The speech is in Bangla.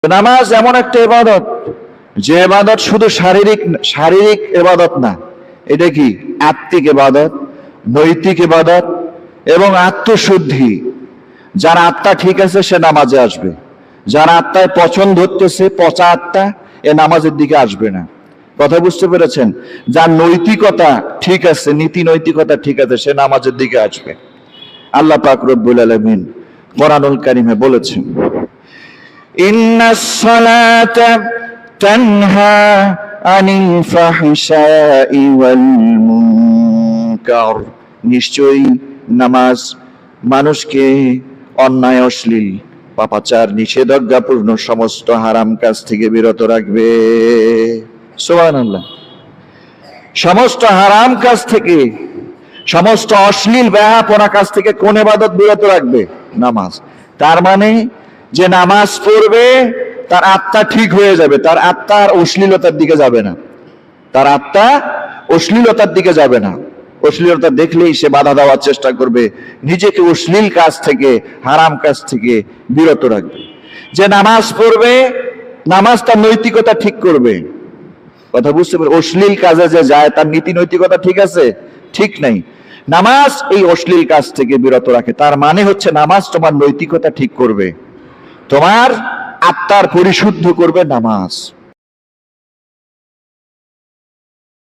নামাজ এমন একটা ইবাদত, যে ইবাদত শুধু শারীরিক ইবাদত না, এটা কি আত্মিক ইবাদত, নৈতিক ইবাদত এবং আত্মশুদ্ধি। যার আত্মা ঠিক আছে সে নামাজে আসবে, যার আত্মায় পচন ধরতেছে, পচা আত্মা, এ নামাজের দিকে আসবে না। কথা বুঝতে পেরেছেন? যার নৈতিকতা ঠিক আছে, নীতি নৈতিকতা ঠিক আছে, সে নামাজের দিকে আসবে। আল্লাহ পাক রব্বুল আলামিন কোরআনুল কারীমে বলেছেন, ইন্নাস সালাতা তানহা আনিল ফাহশাই ওয়াল মুনকার, নিশ্চয়ই নামাজ মানুষকে অন্যায়, অশ্লীল, পাপাচার, নিষেধাজ্ঞাপূর্ণ সমস্ত হারাম কাজ থেকে বিরত রাখবে। সুবহানাল্লাহ। সমস্ত হারাম কাজ থেকে, সমস্ত অশ্লীল বেহাপনা কাজ থেকে কোন ইবাদত বিরত রাখবে? নামাজ। তার মানে যে নামাজ পড়বে তার আত্মা ঠিক হয়ে যাবে, তার আত্মা আর অশ্লীলতার দিকে যাবে না, তার আত্মা অশ্লীলতার দিকে যাবে না। অশ্লীলতা দেখলেই সে বাধা দেওয়ার চেষ্টা করবে, নিজেকে অশ্লীল কাজ থেকে, হারাম কাজ থেকে বিরত রাখবে। যে নামাজ পড়বে, নামাজ তার নৈতিকতা ঠিক করবে। কথা বুঝতে পারে? অশ্লীল কাজে যে যায় তার নীতি নৈতিকতা ঠিক আছে? ঠিক নাই। নামাজ এই অশ্লীল কাজ থেকে বিরত রাখে। তার মানে হচ্ছে নামাজ তোমার নৈতিকতা ঠিক করবে, তোমার আত্মার পরিশুদ্ধ করবে নামাজ।